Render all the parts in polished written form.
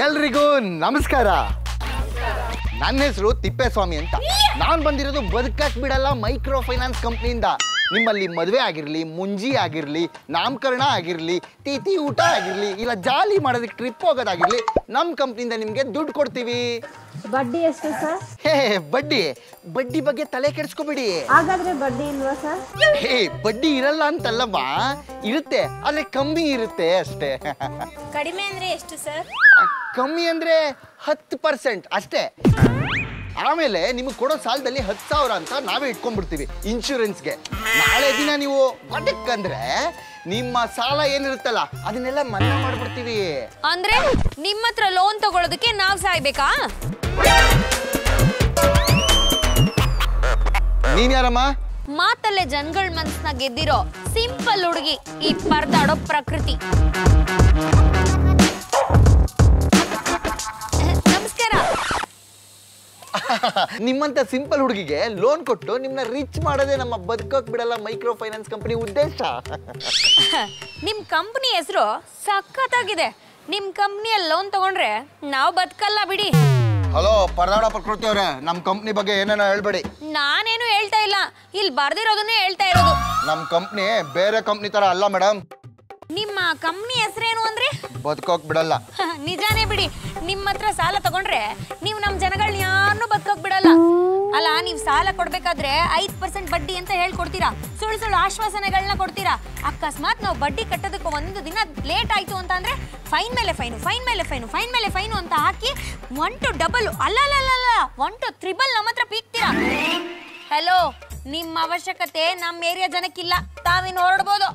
ಎಲ್ರಿಗೂ ನಮಸ್ಕಾರ. ನನ್ನ ಹೆಸರು ತಿಪ್ಪೇಸ್ವಾಮಿ ಅಂತ. ನಾನು ಬಂದಿರೋದು ಬದುಕಕ್ ಬಿಡಲ್ಲ ಮೈಕ್ರೋ ಫೈನಾನ್ಸ್ ಕಂಪ್ನಿಯಿಂದ. ನಿಮ್ಮಲ್ಲಿ ಮದುವೆ ಆಗಿರಲಿ, ಮುಂಜಿ ಆಗಿರಲಿ, ನಾಮಕರಣ ಆಗಿರಲಿ, ತಿಥಿ ಊಟ ಆಗಿರಲಿ, ಇಲ್ಲ ಜಾಲಿ ಮಾಡೋದಕ್ಕೆ ಟ್ರಿಪ್ ಹೋಗೋದಾಗಿರಲಿ, ನಮ್ಮ ಕಂಪ್ನಿಯಿಂದ ನಿಮಗೆ ದುಡ್ಡು ಕೊಡ್ತೀವಿ. ಬಡ್ಡಿ ಎಷ್ಟು ಸರ್? ಹೇ ಬಡ್ಡಿ ಬಗ್ಗೆ ತಲೆ ಕೆಡಿಸ್ಕೋಬೇಡಿ. ಹಾಗಾದ್ರೆ ಬಡ್ಡಿ ಇಲ್ವಾ ಸರ್? ಹೇ ಬಡ್ಡಿ ಇರಲ್ಲ ಅಂತಲ್ಲವಾ, ಇರುತ್ತೆ, ಆದ್ರೆ ಕಮ್ಮಿ ಇರುತ್ತೆ ಅಷ್ಟೇ. ಕಡಿಮೆ ಅಂದ್ರೆ ಎಷ್ಟು ಸರ್? ಕಮ್ಮಿ ಅಂದ್ರೆ 10% ಅಷ್ಟೇ. ಆಮೇಲೆ ನಿಮಗೆ ಕೊಡೋ ಸಾಲದಲ್ಲಿ 10,000 ಅಂತ ನಾವೇ ಇಟ್ಕೊಂಡ್ಬಿಡ್ತೀವಿ ಇನ್ಶೂರೆನ್ಸ್ಗೆ. ನಾಳೆ ದಿನ ನೀವು ಬದುಕಂದ್ರೆ ನಿಮ್ಮ ಸಾಲ ಏನಿರುತ್ತಲ್ಲ ಅದನ್ನೆಲ್ಲ ಮನ್ನಾ ಮಾಡ್ಬಿಡ್ತೀವಿ. ಅಂದ್ರೆ ನಿಮ್ಮ ಹತ್ರ ಲೋನ್ ತಗೊಳ್ಳೋದಕ್ಕೆ ನಾವ್ ಸಾಯ್ಬೇಕಾ? ನೀನ್ ಯಾರಮ್ಮ? ಮಾತಲ್ಲೇ ಜನಗಳ ಮನಸ್ಸನ್ನ ಗೆದ್ದಿರೋ ಸಿಂಪಲ್ ಹುಡುಗಿ, ಈ ಪರದಾಡೋ ಪ್ರಕೃತಿ. ನಮಸ್ಕಾರ. ನಿಮ್ಮಂತ ಸಿಂಪಲ್ ಹುಡುಗಿಗೆ ಲೋನ್ ಕೊಟ್ಟು ನಿಮ್ನ ರಿಚ್ ಮಾಡೋದೇ ನಮ್ಮ ಬದುಕೋಕ್ ಬಿಡಲ್ಲ ಮೈಕ್ರೋ ಫೈನಾನ್ಸ್ ಕಂಪನಿ ಉದ್ದೇಶ. ನಿಮ್ ಕಂಪನಿ ಹೆಸರು ಸಖತ್ತಾಗಿದೆ. ನಿಮ್ ಕಂಪ್ನಿಯಲ್ಲಿ ಲೋನ್ ತಗೊಂಡ್ರೆ ನಾವು ಬದುಕಲ್ಲ ಬಿಡಿ. ಹಲೋ ಪರದಾಡ ಪ್ರಕೃತಿ ಅವ್ರೆ, ನಮ್ ಕಂಪ್ನಿ ಬಗ್ಗೆ ಏನೇನೋ ಹೇಳ್ಬೇಡಿ. ನಾನೇನು ಹೇಳ್ತಾ ಇಲ್ಲ, ಇಲ್ಲಿ ಬರ್ದಿರೋದನ್ನೇ ಹೇಳ್ತಾ ಇರೋದು. ನಮ್ ಕಂಪ್ನಿ ಬೇರೆ ಕಂಪ್ನಿ ತರ ಅಲ್ಲ ಮೇಡಮ್. ನಿಮ್ಮ ಕಂಪ್ನಿ ಹೆಸರೇನು ಅಂದ್ರೆ? ಬದುಕೋಕ್ ಬಿಡಲ್ಲ. ನಿಜಾನೇ ಬಿಡಿ. ನಿಮ್ಮ ಹತ್ರ ಸಾಲ ತಗೊಂಡ್ರೆ ನೀವು ನಮ್ಮ ಜನಗಳನ್ನ ಯಾರನ್ನೂ ಬದುಕೋಕ್ ಬಿಡಲ್ಲ. ಅಲ್ಲ, ನೀವು ಸಾಲ ಕೊಡ್ಬೇಕಾದ್ರೆ 5% ಬಡ್ಡಿ ಅಂತ ಹೇಳ್ಕೊಡ್ತೀರಾ, ಸುಳ್ಳು ಆಶ್ವಾಸನೆಗಳನ್ನ ಕೊಡ್ತೀರಾ. ಅಕಸ್ಮಾತ್ ನಾವು ಬಡ್ಡಿ ಕಟ್ಟೋದಕ್ಕೆ ಒಂದು ದಿನ ಲೇಟ್ ಆಯ್ತು ಅಂತ ಅಂದ್ರೆ ಫೈನ್ ಮೇಲೆ ಫೈನು ಅಂತ ಹಾಕಿ 1 to double ಅಲ್ಲ 1 to triple ನಮ್ಮ ಹತ್ರ ಪೀಕ್ತೀರಾ. ಹಲೋ, ನಿಮ್ಮ ಅವಶ್ಯಕತೆ ನಮ್ಮ ಏರಿಯಾ ಜನಕ್ಕಿಲ್ಲ, ತಾವಿನ್ನು ಹೊರಡ್ಬೋದು.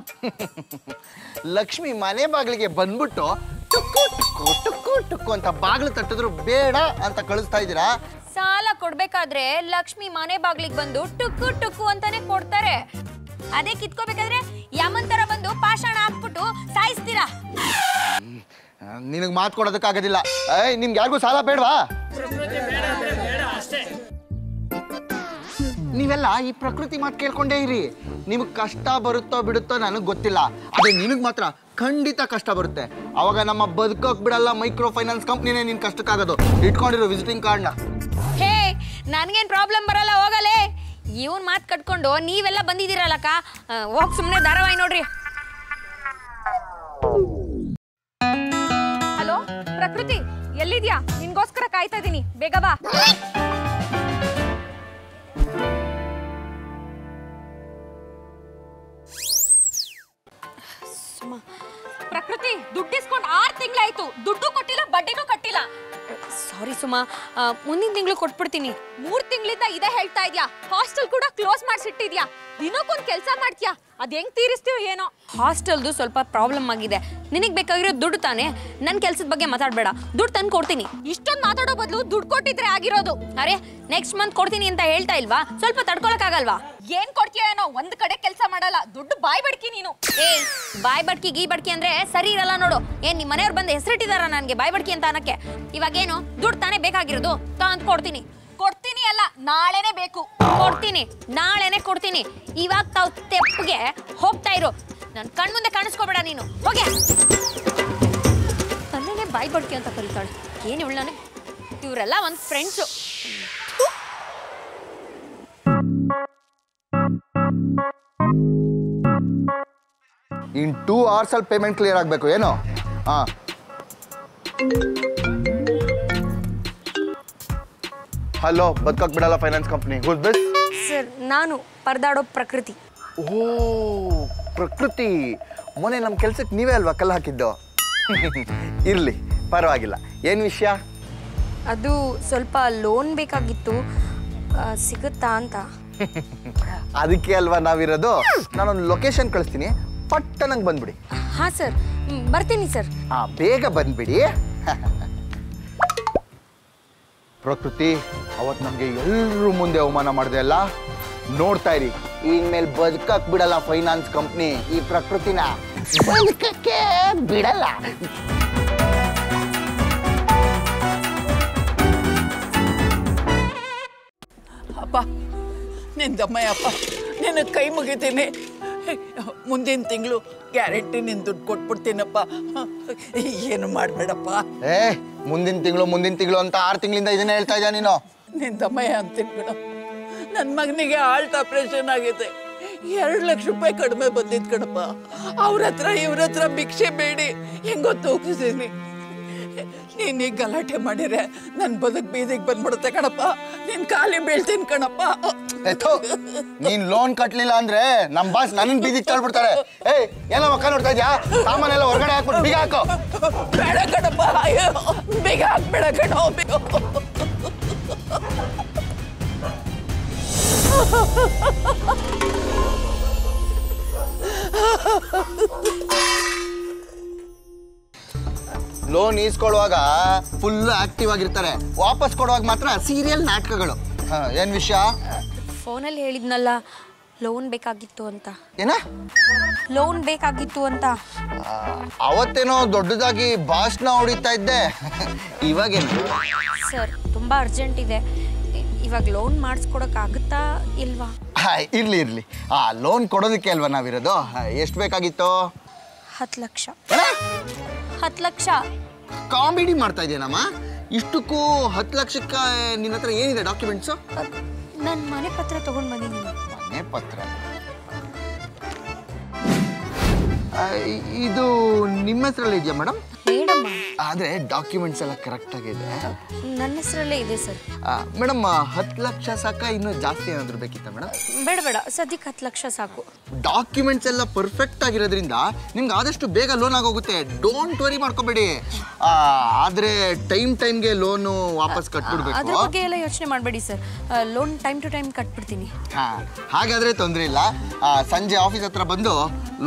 ಲಕ್ಷ್ಮಿ ಮನೆ ಬಾಗಿಲಿಗೆ ಬಂದ್ಬಿಟ್ಟು ಟುಕ್ಕು ಟುಕ್ಕು ಟುಕ್ಕು ಟುಕ್ಕು ಅಂತ ಬಾಗಿಲು ತಟ್ಟಿದ್ರು ಬೇಡ ಅಂತ ಕಳಿಸ್ತಾ ಇದ್ದೀರಾ. ಸಾಲ ಕೊಡ್ಬೇಕಾದ್ರೆ ಲಕ್ಷ್ಮಿ ಮನೆ ಬಾಗ್ಲಿಗೆ ಬಂದು ಟುಕ್ಕು ಟುಕ್ಕು ಅಂತಾನೆ ಕೊಡ್ತಾರೆ. ಅದೇ ಕಿತ್ಕೋಬೇಕಾದ್ರೆ ಯಮನ್ ತರ ಬಂದು ಪಾಷಾಣ ಹಾಕ್ಬಿಟ್ಟು ಸಾಯಿಸ್ತೀರಾ. ನಿನಗೆ ಮಾತು ಕೊಡೋದಕ್ಕಾಗೋದಿಲ್ಲ. ನಿಮ್ಗೆ ಯಾರಿಗೂ ಸಾಲ ಬೇಡವಾ? ನೀವೆಲ್ಲ ಈ ಪ್ರಕೃತಿ ಮಾತು ಕೇಳ್ಕೊಂಡೇ ಇರಿ. ನಿಮಗೆ ಕಷ್ಟ ಬರುತ್ತೋ ಬಿಡುತ್ತೋ ನನಗೆ ಗೊತ್ತಿಲ್ಲ, ಅದೇ ನಿನಗೆ ಮಾತ್ರ ಖಂಡಿತ ಕಷ್ಟ ಬರುತ್ತೆ. ಅವಾಗ ನಮ್ಮ ಬದುಕೋಕ್ ಬಿಡಲ್ಲ ಮೈಕ್ರೋ ಫೈನಾನ್ಸ್ ಕಂಪ್ನಿನೇ ನಿನ್ ಕಷ್ಟಕ್ಕಾಗೋದು. ಇಟ್ಕೊಂಡಿರೋ ವಿಸಿಟಿಂಗ್ ಕಾರ್ಡ್ನ. ಹೇ, ನನ್ಗೇನ್ ಪ್ರಾಬ್ಲಮ್ ಬರಲ್ಲ, ಹೋಗಲೇ. ಇವನ್ ಮಾತು ಕಟ್ಕೊಂಡು ನೀವೆಲ್ಲ ಬಂದಿದ್ದೀರಲ್ಲಕ್ಕ, ಹೋಗ್ ಸುಮ್ಮನೆ ಧಾರಾವಾಹಿ ನೋಡ್ರಿ. ಹಲೋ ಪ್ರಕೃತಿ, ಎಲ್ಲಿದ್ಯಾ? ನಿನ್ಗೋಸ್ಕರ ಕಾಯ್ತಾ ಇದೀನಿ, ಬೇಗ ಬಾ. ಪ್ರಕೃತಿ, ದುಡ್ಡು ಇಸ್ಕೊಂಡು 6 ತಿಂಗಳಾಯ್ತು, ದುಡ್ಡು ಕೊಟ್ಟಿಲ್ಲ, ಬಡ್ಡಿನೂ ಕಟ್ಟಿಲ್ಲ. ಸಾರಿ ಸುಮಾ, ಮುಂದಿನ ತಿಂಗಳು ಕೊಟ್ಬಿಡ್ತೀನಿ. 3 ತಿಂಗಳಿಂದ ಇದೇ ಹೇಳ್ತಾ ಇದ್ಯಾ. ಹಾಸ್ಟೆಲ್ ಕೂಡ ಕ್ಲೋಸ್ ಮಾಡಿಸಿಟ್ಟಿದ್ಯಾ. ದಿನಕ್ಕೊಂದು ಕೆಲಸ ಮಾಡ್ತೀಯಾ, ಅದ್ ಹೆಂಗ್ ತೀರಿಸ್ತೀವೋ ಏನೋ. ಹಾಸ್ಟೆಲ್ದು ಸ್ವಲ್ಪ ಪ್ರಾಬ್ಲಮ್ ಆಗಿದೆ. ನಿನಗೆ ಬೇಕಾಗಿರೋ ದುಡ್ಡು ತಾನೆ, ನನ್ನ ಕೆಲಸದ ಬಗ್ಗೆ ಮಾತಾಡಬೇಡ. ದುಡ್ಡು ತಂದು ಕೊಡ್ತೀನಿ. ಇಷ್ಟೊಂದು ಮಾತಾಡೋ ಬದಲು ದುಡ್ಡು ಕೊಟ್ಟಿದ್ರೆ ಆಗಿರೋದು. ಅರೆ, ನೆಕ್ಸ್ಟ್ ಮಂತ್ ಕೊಡ್ತೀನಿ ಅಂತ ಹೇಳ್ತಾ ಇಲ್ವಾ? ಸ್ವಲ್ಪ ತಡ್ಕೊಳಕ್ಕಾಗಲ್ವಾ? ಏನ್ ಕೊಡ್ತೀಯ ಏನೋ, ಒಂದ್ ಕಡೆ ಕೆಲಸ ಮಾಡಲ್ಲ, ದುಡ್ಡು ಬಾಯ್ ಬಡ್ಕಿ ನೀನು. ಏಯ್, ಬಾಯ್ ಬಡ್ಕಿ ಗೀ ಬಡ್ಕಿ ಅಂದ್ರೆ ಸರಿ ಇರಲ್ಲ ನೋಡು. ಏನ್ ನಿಮ್ಮ ಮನೆಯವ್ರು ಬಂದು ಹೆಸರಿಟ್ಟಿದಾರ ನನಗೆ ಬಾಯ್ ಬಡ್ಕಿ ಅಂತ ಅನ್ನಕ್ಕೆ? ಇವಾಗೇನು ದುಡ್ಡು ತಾನೇ ಬೇಕಾಗಿರೋದು, ತಂದು ಕೊಡ್ತೀನಿ. ಕೊಡ್ತೀನಿ ಅಲ್ಲ, ನಾಳೆನೇ ಬೇಕು. ಕೊಡ್ತೀನಿ, ನಾಳೆನೆ ಕೊಡ್ತೀನಿ. ಇವಾಗ ತಾವು ತೆಪ್ಪಿಗೆ ಹೋಗ್ತಾ ಇರು. ನನ್ನ ಕಣ್ಮುಂದೆ ಕಾಣಿಸ್ಕೋಬೇಡ ನೀನು, ಹೋಗೆ. ನನ್ನೇನೆ ಬಾಯ್ ಬಡ್ಕಿ ಅಂತ ಕರೀತಾಳೆ. ಏನು ಇವಳು ನನಗೆ? ಇವರೆಲ್ಲ ಒಂದು ಫ್ರೆಂಡ್ಸು. ಇನ್ 2 hours ಅಲ್ಲಿ ಪೇಮೆಂಟ್ ಕ್ಲಿಯರ್ ಆಗಬೇಕು ಏನೋ. ಹಲೋ, ಬದುಕೋಕ್ ಬಿಡಲ್ಲ finance company. Whose this? Sir, ನಾನು ಪರದಾಡೋ ಪ್ರಕೃತಿ. ಓ ಪ್ರಕೃತಿ, ಮೊನ್ನೆ ನಮ್ಮ ಕೆಲ್ಸಕ್ಕೆ ನೀವೇ ಅಲ್ವಾ ಕಲ್ಲು ಹಾಕಿದ್ದು? ಇರ್ಲಿ, ಪರವಾಗಿಲ್ಲ. ಏನು ವಿಷಯ? ಅದು ಸ್ವಲ್ಪ ಲೋನ್ ಬೇಕಾಗಿತ್ತು, ಸಿಗುತ್ತಾ ಅಂತ. ಅದಕ್ಕೆ ಅಲ್ವಾ ನಾವಿರೋದು. ನಾನೊಂದು ಲೊಕೇಶನ್ ಕಳಿಸ್ತೀನಿ, ಪಟ್ಟನಂಗೆ ಬಂದ್ಬಿಡಿ. ಹಾಂ ಸರ್, ಬರ್ತೀನಿ ಸರ್. ಬೇಗ ಬಂದ್ಬಿಡಿ. ಪ್ರಕೃತಿ, ಅವತ್ತು ನಮಗೆ ಎಲ್ಲರೂ ಮುಂದೆ ಅವಮಾನ ಮಾಡಿದೆ ಅಲ್ಲ, ನೋಡ್ತಾ ಇರಿ. ಇನ್ಮೇಲೆ ಬದುಕಕ್ ಬಿಡಲ್ಲ ಫೈನಾನ್ಸ್ ಕಂಪ್ನಿ ಈ ಪ್ರಕೃತಿನ, ಬದುಕಕ್ಕೆ ಬಿಡಲ್ಲ. ಅಪ್ಪ, ನಿಂದಮ್ಮಯ್ಯಪ್ಪ, ನಿನಗೆ ಕೈ ಮುಗಿತೀನಿ. ಮುಂದಿನ ತಿಂಗಳು ಗ್ಯಾರಂಟಿ ನಿನ್ ದುಡ್ಡು ಕೊಟ್ಬಿಡ್ತೀನಪ್ಪ. ಏನು ಮಾಡಬೇಡಪ್ಪ. ಮುಂದಿನ ತಿಂಗಳು ಅಂತ 6 ತಿಂಗಳಿಂದ ಇದನ್ನೇ ಹೇಳ್ತಾ ಇದ್ಯಾ ನೀನು? ನಿನ್ ತಮ್ಮಯ್ಯ ಅಂತೀನಿ ಕಣ. ನನ್ನ ಮಗನಿಗೆ ಹಾರ್ಟ್ ಆಪರೇಷನ್ ಆಗಿದೆ. 2 ಲಕ್ಷ ರೂಪಾಯಿ ಕಡಿಮೆ ಬಂದಿದ್ ಕಣಪ್ಪ. ಅವ್ರ ಹತ್ರ ಭಿಕ್ಷೆ ಬೇಡಿ ಹೆಂಗೋ ತೋಗಿಸಿದೀನಿ. ನೀನೀಗ ಗಲಾಟೆ ಮಾಡಿದ್ರೆ ನನ್ನ ಬದುಕು ಬೀದಿಗೆ ಬಂದ್ಬಿಡುತ್ತೆ ಕಣಪ್ಪ. ನಿನ್ ಕಾಲಿ ಬೀಳ್ತೀನಿ ಕಣಪ್ಪ. ನೀನ್ ಲೋನ್ ಕಟ್ಲಿಲ್ಲ ಅಂದ್ರೆ ನಮ್ ಬಾಸ್ ನನ್ನ ಬೀದಿಗೆ ತಳ್ಬಿಡ್ತಾರೆ. ಏನೋ ಮಕ್ಕ ನೋಡ್ತಾ ಇದ್ಯಾ? ಸಾಮಾನೆಲ್ಲ ಹೊರಗಡೆ ಹಾಕ್ಬಿಟ್ಟು ಬೀಗ ಹಾಕೋ. ಬೇಡ ಕಣಪ್ಪ, ಬೀಗ ಹಾಕ್ಬೇಡ ಕಣೋ. ಲೋನ್ ಈಸ್ಕೊಳ್ಳುವಾಗ ಫುಲ್ ಆಕ್ಟಿವ್ ಆಗಿರ್ತಾರೆ, ವಾಪಸ್ ಕೊಡುವಾಗ ಮಾತ್ರ ಸೀರಿಯಲ್ ನಾಟಕಗಳು. ಏನ್ ವಿಷಯ? ಫೋನಲ್ಲಿ ಹೇಳಿದ್ನಲ್ಲ ಲೋನ್ ಬೇಕಾಗಿತ್ತು ಅಂತ. ಏನ ಲೋನ್ ಬೇಕಾಗಿತ್ತು ಅಂತ? ಅವತ್ತೇನೋ ದೊಡ್ಡದಾಗಿ ಭಾಷಣ ಹೊಡಿತಾ ಇದ್ದೆ. ಇವಾಗೇನು? ಸರ್ ತುಂಬಾ ಅರ್ಜೆಂಟ್ ಇದೆ. ಇವಾಗ ಲೋನ್ ಮಾಡಿಸ್ಕೊಡಕ್ಕಾಗುತ್ತಾ ಇಲ್ವಾ? ಇರ್ಲಿ ಲೋನ್ ಕೊಡೋದಕ್ಕೆ ಅಲ್ವಾ ನಾವಿರೋದು. ಎಷ್ಟು ಬೇಕಾಗಿತ್ತು? 10 ಲಕ್ಷ. 10 ಲಕ್ಷ? ಕಾಮಿಡಿ ಮಾಡ್ತಾ ಇದೆಯೇನಮ್ಮ? ಇಷ್ಟಕ್ಕೂ 10 ಲಕ್ಷಕ್ಕೆ ನಿನ್ನ ಹತ್ರ ಏನಿದೆ ಡಾಕ್ಯುಮೆಂಟ್ಸು? ನನ್ನ ಮನೆ ಪತ್ರ ತಗೊಂಡು ಬಂದಿದ್ದೀನಿ. ಮನೆ ಪತ್ರ? ಇದು ನಿಮ್ಮ ಹೆಸರಲ್ಲೇ ಇದೆಯಾ ಮೇಡಮ್? ಮೇಡಮ್ ಆದರೆ ಡಾಕ್ಯುಮೆಂಟ್ಸ್ ಎಲ್ಲ ಕರೆಕ್ಟ್ ಆಗಿದೆ. ನನ್ನ ಹೆಸರಲ್ಲೇ ಇದೆ ಸರ್. ಮೇಡಮ್ 10 ಲಕ್ಷ ಸಾಕ, ಇನ್ನೂ ಜಾಸ್ತಿ ಏನಾದರೂ ಬೇಕಿತ್ತ ಮೇಡಮ್? ಬೇಡ ಸದ್ಯಕ್ಕೆ 10 ಲಕ್ಷ ಸಾಕು. ಡಾಕ್ಯುಮೆಂಟ್ಸ್ ಎಲ್ಲ ಪರ್ಫೆಕ್ಟ್ ಆಗಿರೋದ್ರಿಂದ ನಿಮ್ಗೆ ಆದಷ್ಟು ಬೇಗ ಲೋನ್ ಆಗೋಗುತ್ತೆ. ಡೋಂಟ್ ವರಿ ಮಾಡ್ಕೋಬೇಡಿ. ಆದರೆ ಟೈಮ್ಗೆ ಲೋನು ವಾಪಸ್ ಕಟ್ಬಿಡ್ಬೇಕು. ಅದ್ರ ಬಗ್ಗೆ ಎಲ್ಲ ಯೋಚನೆ ಮಾಡಬೇಡಿ sir. Loan time to time ಕಟ್ಬಿಡ್ತೀನಿ. ಹಾಗಾದರೆ ತೊಂದರೆ ಇಲ್ಲ. ಸಂಜೆ ಆಫೀಸ್ ಹತ್ರ ಬಂದು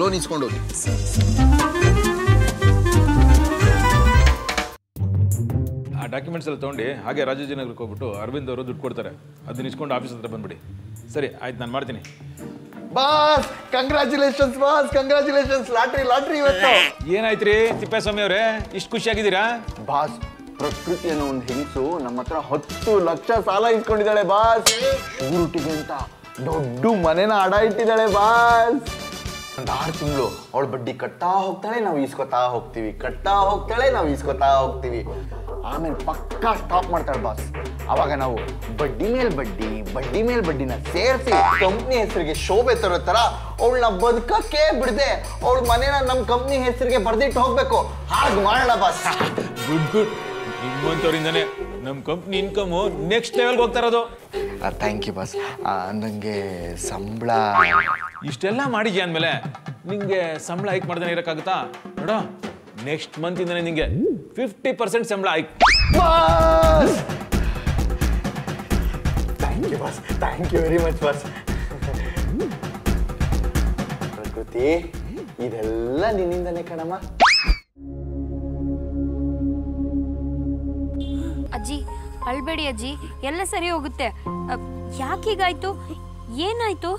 ಲೋನ್ ಇಸ್ಕೊಂಡು ಹೋಗಿ. ಆ ಡಾಕ್ಯುಮೆಂಟ್ಸ್ ಎಲ್ಲ ತೊಗೊಂಡು ಹಾಗೆ ರಾಜಾಜಿನಗರಕ್ಕೆ ಹೋಗ್ಬಿಟ್ಟು ಅರವಿಂದ್ ಅವರು ದುಡ್ಡು ಕೊಡ್ತಾರೆ. ಅದನ್ನ ಇಸ್ಕೊಂಡು ಆಫೀಸ್ ಹತ್ರ ಬಂದ್ಬಿಡಿ. ಸರಿ ಆಯ್ತು, ನಾನು ಮಾಡ್ತೀನಿ. Boss congratulations boss, congratulations. Lottery ಇವತ್ತು. ಏನಾಯ್ತು ರೀ ತಿಪ್ಪೇಸ್ವಾಮಿ ಅವರೇ, ಇಷ್ಟು ಖುಷಿಯಾಗಿದ್ದೀರಾ? ಬಾಸ್, ಪ್ರಕೃತಿ ಅನ್ನೋ ಒಂದು ಹೆಂಗಸು ನಮ್ಮ ಹತ್ರ 10 ಲಕ್ಷ ಸಾಲ ಇಸ್ಕೊಂಡಿದ್ದಾಳೆ ಬಾಸ್. ಊರುಟಿಗೆ ಅಂತ ದೊಡ್ಡ ಮನೆನ ಅಡ ಇಟ್ಟಿದ್ದಾಳೆ ಬಾಸ್. ಒಂದು 6 ತಿಂಗಳು ಅವಳು ಬಡ್ಡಿ ಕಟ್ತಾ ಹೋಗ್ತಾಳೆ, ನಾವು ಇಸ್ಕೊತಾ ಹೋಗ್ತೀವಿ, ಆಮೇಲೆ ಪಕ್ಕಾ ಸ್ಟಾಪ್ ಮಾಡ್ತಾಳೆ ಬಾಸ್. ಅವಾಗ ನಾವು ಬಡ್ಡಿ ಮೇಲ್ ಬಡ್ಡಿನ ಸೇರಿಸಿ ಕಂಪ್ನಿ ಹೆಸರಿಗೆ ಶೋಭೆ ತರೋ ಥರ ಅವಳನ್ನ ಬದುಕಕ್ಕೆ ಬಿಡದೆ ಅವಳ ಮನೇನ ನಮ್ಮ ಕಂಪ್ನಿ ಹೆಸರಿಗೆ ಬರ್ದಿಟ್ಟು ಹೋಗ್ಬೇಕು. ಹಾಗೆ ಮಾಡೋಣ ಬಾಸ್. ಗುಡ್ ನಿಮ್ಮಂಥವ್ರಿಂದನೇ ನಮ್ಮ ಕಂಪ್ನಿ ಇನ್ಕಮು ನೆಕ್ಸ್ಟ್ ಲೆವೆಲ್ಗೆ ಹೋಗ್ತಾ ಇರೋದು. Thank you boss. ನನಗೆ ಸಂಬಳ ಇಷ್ಟೆಲ್ಲ ಮಾಡಿದ್ಯಾ ಅಂದಮೇಲೆ ನಿಂಗೆ ಸಂಬಳ ಹೈಕ್ ಮಾಡ್ದೇ ಇರೋಕ್ಕಾಗುತ್ತಾ? ನೋಡ, ನೆಕ್ಸ್ಟ್ ಮಂತಿಂದನೇ ನಿಂಗೆ 50% ಸಂಬಳ hike. Thank you very much boss. Prakriti, ಇದೆಲ್ಲ ನಿನ್ನಿಂದನೇ ಕಣಮ್ಮ. ಅಜ್ಜಿ ಅಳ್ಬೇಡಿ ಅಜ್ಜಿ, ಎಲ್ಲ ಸರಿ ಹೋಗುತ್ತೆ. ಯಾಕೀಗಾಯ್ತು? ಏನಾಯ್ತು?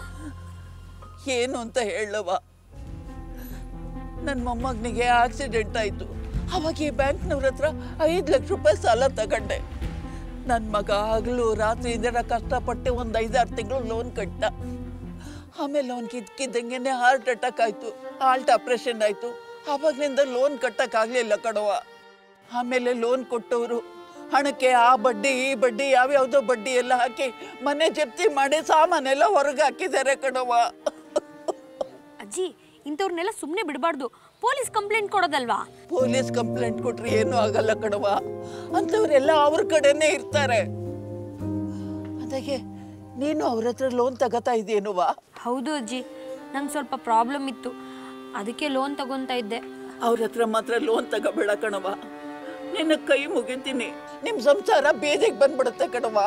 ಏನು ಅಂತ ಹೇಳವ? ನನ್ನ ಮೊಮ್ಮಗನಿಗೆ ಆಕ್ಸಿಡೆಂಟ್ ಆಯಿತು. ಅವಾಗ ಈ ಬ್ಯಾಂಕ್ನವ್ರ ಹತ್ರ 5 ಲಕ್ಷ ರೂಪಾಯಿ ಸಾಲ ತಗೊಂಡೆ. ನನ್ನ ಮಗ ಹಗಲು ರಾತ್ರಿ ಇದರ ಕಷ್ಟಪಟ್ಟು ಒಂದು 5-6 ತಿಂಗಳು ಲೋನ್ ಕಟ್ಟ. ಆಮೇಲೆ ಅವ್ನಿಗೆ ಇದ್ಕಿದ್ದಂಗೆ ಹಾರ್ಟ್ ಅಟ್ಯಾಕ್ ಆಯಿತು, ಹಾರ್ಟ್ ಆಪ್ರೇಷನ್ ಆಯಿತು. ಆವಾಗಲಿಂದ ಲೋನ್ ಕಟ್ಟಕ್ಕಾಗಲಿಲ್ಲ ಕಣವ. ಆಮೇಲೆ ಲೋನ್ ಕೊಟ್ಟವರು ಹಣಕ್ಕೆ ಆ ಬಡ್ಡಿ ಈ ಬಡ್ಡಿ ಯಾವ್ಯಾವುದೋ ಬಡ್ಡಿ ಎಲ್ಲ ಹಾಕಿ ಮನೆ ಜಪ್ತಿ ಮಾಡಿ ಸಾಮಾನೆಲ್ಲ ಹೊರಗೆ ಹಾಕಿದ್ದಾರೆ ಕಣವ. ಅಜ್ಜಿ, ಇಂಥವ್ರನ್ನೆಲ್ಲ ಸುಮ್ಮನೆ ಬಿಡಬಾರ್ದು. ಪೊಲೀಸ್ ಕಂಪ್ಲೇಂಟ್ ಕೊಡೋದಲ್ವಾ? ಪೊಲೀಸ್ ಕಂಪ್ಲೇಂಟ್ ಕೊಟ್ರೆ ಏನೂ ಆಗಲ್ಲ ಕಣವ. ಅಂಥವ್ರೆಲ್ಲ ಅವ್ರ ಕಡೆನೇ ಇರ್ತಾರೆ. ಅದಕ್ಕೆ ನೀನು ಅವ್ರ ಹತ್ರ ಲೋನ್ ತಗೋತಾ ಇದೆಯೇನುವ? ಹೌದು ಅಜ್ಜಿ, ನಂಗೆ ಸ್ವಲ್ಪ ಪ್ರಾಬ್ಲಮ್ ಇತ್ತು, ಅದಕ್ಕೆ ಲೋನ್ ತಗೊತಾ ಇದ್ದೆ. ಅವ್ರ ಹತ್ರ ಮಾತ್ರ ಲೋನ್ ತಗೋಬೇಡ ಕಣವ. ನಿನ್ನ ಕೈ ಮುಗಿತೀನಿ, ನಿಮ್ಮ ಸಂಸಾರ ಬೇದಿಗೆ ಬಂದ್ಬಿಡುತ್ತೆ ಕಣವ.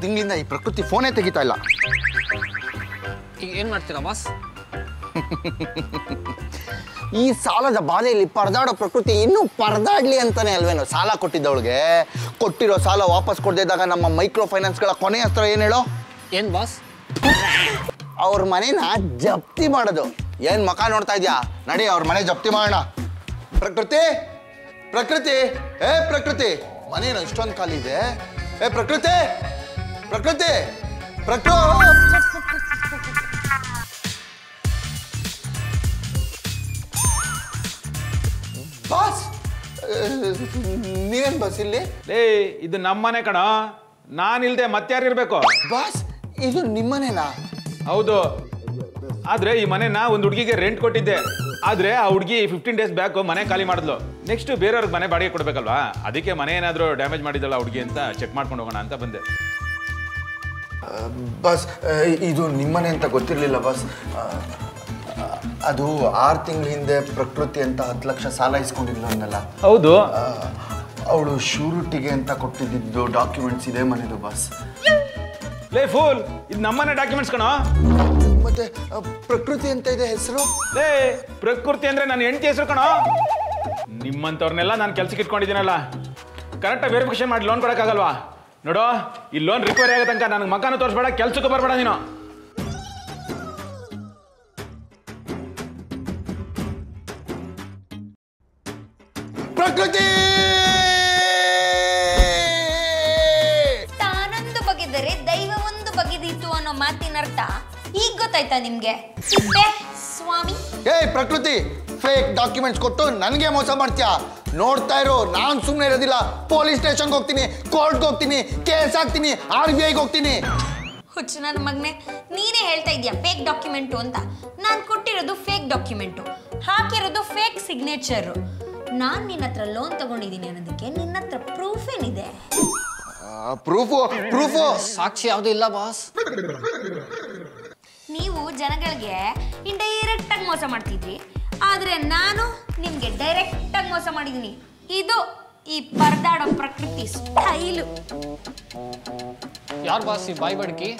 ತಿಂಗಳಿಂದ ಈ ಪ್ರಕೃತಿ ಫೋನೇ ತೆಗಿತಾ ಇಲ್ಲ. ಈಗ ಏನು ಮಾಡ್ತೀರಾ ಬಾಸ್? ಈ ಸಾಲದ ಬಾಧೆಯಲ್ಲಿ ಪರದಾಡೋ ಪ್ರಕೃತಿ ಇನ್ನೂ ಪರದಾಡ್ಲಿ ಅಂತಾನೆ ಅಲ್ವೇನೋ ಸಾಲ ಕೊಟ್ಟಿದ್ದವಳಿಗೆ. ಕೊಟ್ಟಿರೋ ಸಾಲ ವಾಪಸ್ ಕೊಡದೇ ಇದ್ದಾಗ ನಮ್ಮ ಮೈಕ್ರೋ ಫೈನಾನ್ಸ್ಗಳ ಕೊನೆ ಅಸ್ತ್ರ ಏನು ಹೇಳೋ? ಏನು ಬಾಸ್? ಅವ್ರ ಮನೆನ ಜಪ್ತಿ ಮಾಡೋದು. ಏನ್ ಮಕ ನೋಡ್ತಾ ಇದ್ಯಾ? ನಡಿ ಅವ್ರ ಮನೆ ಜಪ್ತಿ ಮಾಡೋಣ. ಪ್ರಕೃತಿ ಪ್ರಕೃತಿ ಏ ಪ್ರಕೃತಿ, ಮನೇನ ಇಷ್ಟೊಂದು ಖಾಲಿ ಇದೆ. ಏ ಪ್ರಕೃತಿ ಪ್ರಕೃತಿ ಬಾಸ್, ನೀವೇನ್ ಬಾಸ್ ಇಲ್ಲಿ? ಲೇ ಇದು ನಮ್ಮನೆ ಕಣ, ನಾನಿಲ್ದೆ ಮತ್ತಾರು ಇರ್ಬೇಕು? ಬಾಸ್ ಇದು ನಿಮ್ಮನೇನಾ? ಹೌದು, ಆದ್ರೆ ಈ ಮನೆನ ಒಂದು ಹುಡುಗಿಗೆ ರೆಂಟ್ ಕೊಟ್ಟಿದ್ದೆ. ಆದ್ರೆ ಆ ಹುಡುಗಿ 15 ಡೇಸ್ ಬ್ಯಾಕ್ ಮನೆ ಖಾಲಿ ಮಾಡಿದ್ಲು. ನೆಕ್ಸ್ಟ್ ಬೇರೆಯವ್ರಿಗೆ ಮನೆ ಬಾಡಿಗೆ ಕೊಡ್ಬೇಕಲ್ವಾ, ಅದಕ್ಕೆ ಮನೆ ಏನಾದ್ರು ಡ್ಯಾಮೇಜ್ ಮಾಡಿದಲ್ಲ ಹುಡುಗಿ ಅಂತ ಚೆಕ್ ಮಾಡ್ಕೊಂಡು ಹೋಗೋಣ ಅಂತ ಬಂದೆ. ಬಾಸ್ ಇದು ನಿಮ್ಮನೆ ಅಂತ ಗೊತ್ತಿರಲಿಲ್ಲ ಬಾಸ್. ಅದು 6 ತಿಂಗಳ ಹಿಂದೆ ಪ್ರಕೃತಿ ಅಂತ 10 ಲಕ್ಷ ಸಾಲ ಇಸ್ಕೊಂಡಿದ್ಲು ಅನ್ನಲ್ಲ. ಹೌದು, ಅವಳು ಶ್ಯೂರಿಟಿಗೆ ಅಂತ ಕೊಟ್ಟಿದ್ದು ಡಾಕ್ಯುಮೆಂಟ್ಸ್ ಇದೆ ಮನೆದು ಬಾಸ್. ಲೇ ಫೂಲ್, ಇದು ನಮ್ಮನೆ ಡಾಕ್ಯುಮೆಂಟ್ಸ್ ಕಣೋ. ಮತ್ತೆ ಪ್ರಕೃತಿ ಅಂತ ಇದೆ ಹೆಸರು. ಲೇ ಪ್ರಕೃತಿ ಅಂದ್ರೆ ನನ್ನ ಹೆಂಡತಿ ಹೆಸರು ಕಣೋ. ನಿಮ್ಮಂತವ್ರನ್ನೆಲ್ಲ ನಾನು ಕೆಲ್ಸಕ್ಕೆ ಇಟ್ಕೊಂಡಿದ್ದೀನಲ್ಲ, ಕರೆಕ್ಟಾಗಿ ವೆರಿಫಿಕೇಶನ್ ಮಾಡಿ ಲೋನ್ ಕೊಡೋಕ್ಕಾಗಲ್ವಾ? ನೋಡೋ, ಈ ಲೋನ್ ರಿಕವರಿ ಆಗೋ ತನಕ ನನಗೆ ಮಕಾನು ತೋರಿಸ್ಬೇಡ, ಕೆಲ್ಸಕ್ಕೂ ಬರಬೇಡ ನೀನು. ಪ್ರಕೃತಿ ತಾನೊಂದು ಬಗೆದರೆ ದೈವ ಒಂದು ಬಗೆದಿತ್ತು ಅನ್ನೋ ಮಾತಿನ ಅರ್ಥ ಈಗ ಗೊತ್ತಾಯ್ತಾ ನಿಮ್ಗೆ? ತಿಪ್ಪೆ ಸ್ವಾಮಿ. ಏ ಪ್ರಕೃತಿ, ಫೇಕ್ ಡಾಕ್ಯುಮೆಂಟ್ಸ್ ಕೊಟ್ಟು ನನಗೆ ಮೋಸ ಮಾಡ್ತೀಯಾ? ನೋಡ್ತಾ ಇರೋ, ನಾನು ಸುಮ್ಮನೆ ಇರೋದಿಲ್ಲ. ಪೊಲೀಸ್ ಸ್ಟೇಷನ್ಗೆ ಹೋಗ್ತೀನಿ, ಕೋರ್ಟ್ಗೆ ಹೋಗ್ತೀನಿ, ಕೇಸ್ ಹಾಕ್ತೀನಿ, RBIಗೆ ಹೋಗ್ತೀನಿ. ಹುಚ್ಚು ನನ್ನ ಮಗನೇ, ನೀನೇ ಹೇಳ್ತಾ ಇದೀಯ ಫೇಕ್ ಡಾಕ್ಯುಮೆಂಟು ಅಂತ. ನಾನು ಕೊಟ್ಟಿರೋದು ಫೇಕ್ ಡಾಕ್ಯುಮೆಂಟು, ಹಾಕಿರೋದು ಫೇಕ್ ಸಿಗ್ನೇಚರು. ನಾನು ನಿನ್ನ ಹತ್ರ ಲೋನ್ ತಗೊಂಡಿದ್ದೀನಿ ಅನ್ನೋದಕ್ಕೆ ನಿನ್ನ ಹತ್ರ ಪ್ರೂಫ್ ಏನಿದೆ? ಪ್ರೂಫು ಸಾಕ್ಷಿ ಯಾವುದು ಇಲ್ಲ ಬಾಸ್. ನೀವು ಜನಗಳಿಗೆ ಇಂಡೈರೆಕ್ಟ್ ಆಗಿ ಮೋಸ ಮಾಡ್ತಿದ್ರಿ, ಆದ್ರೆ ನಾನು ನಿಮ್ಗೆ ಡೈರೆಕ್ಟ್ ಆಗಿ ಮೋಸ ಮಾಡಿದೀನಿ. ಇದು ಈ ಪರದಾಡೋ ಪ್ರಕೃತಿ ಸ್ಟೈಲು. ಯಾರು ಬಾಸ್ ಈ ಬಾಯಿ ಬಡ್ಕಿ?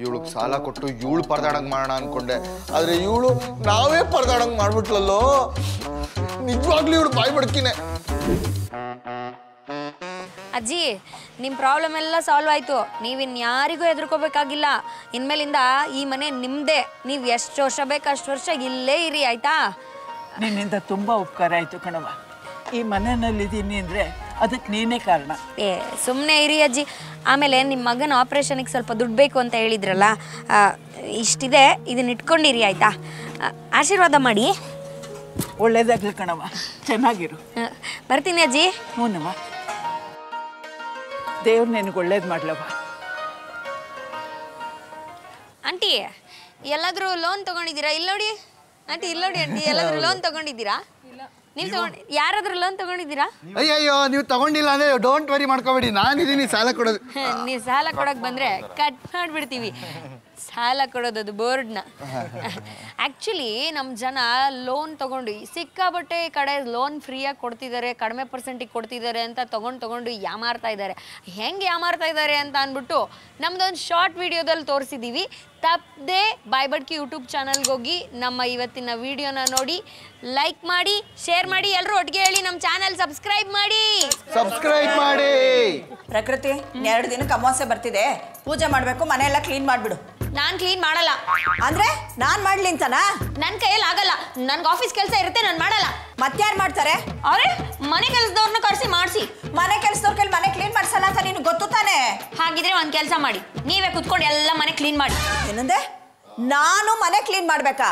ಇವಳಿಗೆ ಸಾಲ ಕೊಟ್ಟು ಇವಳು ಪರದಾಡಂಗ್ ಮಾಡೋಣ ಅನ್ಕೊಂಡೆ, ಆದ್ರೆ ಇವಳು ನಾವೇ ಪರದಾಡಂಗ್ ಮಾಡ್ಬಿಟ್ಲಲ್ಲೋ. ನಿಜವಾಗ್ಲೂ ಇವಳು ಬಾಯಿ ಬಡ್ಕಿನೇ. ಅಜ್ಜಿ, ನಿಮ್ಮ ಪ್ರಾಬ್ಲಮ್ ಎಲ್ಲ ಸಾಲ್ವ್ ಆಯಿತು. ನೀವಿನ್ಯಾರಿಗೂ ಹೆದರ್ಕೋಬೇಕಾಗಿಲ್ಲ. ಇನ್ಮೇಲಿಂದ ಈ ಮನೆ ನಿಮ್ಮದೇ. ನೀವು ಎಷ್ಟು ವರ್ಷ ಬೇಕು ಅಷ್ಟು ವರ್ಷ ಇಲ್ಲೇ ಇರಿ, ಆಯ್ತಾ? ನಿನ್ನಿಂದ ತುಂಬ ಉಪಕಾರ ಆಯಿತು ಕಣವ. ಈ ಮನೆಯಲ್ಲಿದ್ದೀನಿ ಅಂದರೆ ಅದಕ್ಕೆ ನೀನೇ ಕಾರಣ. ಸುಮ್ಮನೆ ಇರಿ ಅಜ್ಜಿ. ಆಮೇಲೆ ನಿಮ್ಮ ಮಗನ ಆಪ್ರೇಷನಿಗೆ ಸ್ವಲ್ಪ ದುಡ್ಡು ಬೇಕು ಅಂತ ಹೇಳಿದ್ರಲ್ಲ, ಇಷ್ಟಿದೆ, ಇದನ್ನ ಇಟ್ಕೊಂಡಿರಿ ಆಯಿತಾ? ಆಶೀರ್ವಾದ ಮಾಡಿ. ಒಳ್ಳೇದಾಗ್ಲಿ ಕಣವ, ಚೆನ್ನಾಗಿರು. ಬರ್ತೀನಿ ಅಜ್ಜಿ. ಹ್ಞೂನಮ್ಮ, ದೇವ್ರು ನಿನಗೆ ಒಳ್ಳೇದು ಮಾಡ್ಲವ. ಆಂಟಿ, ಎಲ್ಲಾದರೂ ಲೋನ್ ತೊಗೊಂಡಿದ್ದೀರಾ? ಇಲ್ಲಿ ನೋಡಿ ಆಂಟಿ, ಇಲ್ಲಿ ನೋಡಿ ಆಂಟಿ, ಎಲ್ಲಾದರೂ ಲೋನ್ ತೊಗೊಂಡಿದ್ದೀರಾ? ನೀವು ಯಾರಾದ್ರೂ ಲೋನ್ ತೊಗೊಂಡಿದ್ದೀರಾ? ಅಯ್ಯಯ್ಯೋ, ನೀವು ತಗೊಂಡಿಲ್ಲ ಅಂದ್ರೆ ಡೋಂಟ್ ವರಿ ಮಾಡ್ಕೋಬೇಡಿ, ನಾನಿದ್ದೀನಿ ಸಾಲ ಕೊಡೋದು. ನೀವು ಸಾಲ ಕೊಡೋಕೆ ಬಂದರೆ ಕಟ್ ಮಾಡಿಬಿಡ್ತೀವಿ. ಸಾಲ ಕೊಡೋದು ಬೋರ್ಡ್ನ. ಆ್ಯಕ್ಚುಲಿ ನಮ್ಮ ಜನ ಲೋನ್ ತೊಗೊಂಡು ಸಿಕ್ಕಾಬಟ್ಟೆ ಕಡೆ ಲೋನ್ ಫ್ರೀಯಾಗಿ ಕೊಡ್ತಿದ್ದಾರೆ, ಕಡಿಮೆ ಪರ್ಸೆಂಟಿಗೆ ಕೊಡ್ತಿದ್ದಾರೆ ಅಂತ ತೊಗೊಂಡು ಯಾಮಾರ್ತಾ ಇದ್ದಾರೆ. ಹೆಂಗೆ ಯಾಮಾರ್ತಾ ಇದ್ದಾರೆ ಅಂತ ಅಂದ್ಬಿಟ್ಟು ನಮ್ಮದೊಂದು ಶಾರ್ಟ್ ವಿಡಿಯೋದಲ್ಲಿ ತೋರಿಸಿದ್ದೀವಿ. ತಪ್ಪದೆ ಬಾಯ್ ಬಡ್ಕಿ ಯೂಟ್ಯೂಬ್ ಚಾನಲ್ಗೆ ಹೋಗಿ ನಮ್ಮ ಇವತ್ತಿನ ವಿಡಿಯೋನ ನೋಡಿ, ಲೈಕ್ ಮಾಡಿ, ಶೇರ್ ಮಾಡಿ, ಎಲ್ಲರೂ ಒಟ್ಟಿಗೆ ಹೇಳಿ ನಮ್ಮ ಚಾನಲ್ ಸಬ್ಸ್ಕ್ರೈಬ್ ಮಾಡಿ. ಪ್ರಕೃತಿ, 2 ದಿನಕ್ಕೆ ಅಮಾವಾಸ್ಯೆ ಬರ್ತಿದೆ, ಪೂಜೆ ಮಾಡಬೇಕು, ಮನೆಯೆಲ್ಲ ಕ್ಲೀನ್ ಮಾಡಿಬಿಡು. ನಾನು ಕ್ಲೀನ್ ಮಾಡಲ್ಲ. ಅಂದ್ರೆ ನಾನು ಮಾಡ್ಲಿ ಅಂತನಾ? ನನ್ನ ಕೈಯಲ್ಲಿ ಆಗಲ್ಲ. ನನ್ಗೆ ಆಫೀಸ್ ಕೆಲಸ ಇರುತ್ತೆ, ನಾನು ಮಾಡಲ್ಲ. ಮತ್ತಾರು ಮಾಡ್ತಾರೆ? ಅವರೇ ಮನೆ ಕೆಲಸದವ್ರನ್ನ ಕರೆಸಿ ಮಾಡಿಸಿ. ಮನೆ ಕೆಲಸದವ್ರ ಕೈಲಿ ಮನೆ ಕ್ಲೀನ್ ಮಾಡ್ಸಲ್ಲ ಅಂತ ನಿನಗೆ ಗೊತ್ತು ತಾನೆ? ಹಾಗಿದ್ರೆ ಒಂದು ಕೆಲಸ ಮಾಡಿ, ನೀವೇ ಕುತ್ಕೊಂಡು ಎಲ್ಲ ಮನೆ ಕ್ಲೀನ್ ಮಾಡಿ. ಏನಂದೆ? ನಾನು ಮನೆ ಕ್ಲೀನ್ ಮಾಡ್ಬೇಕಾ?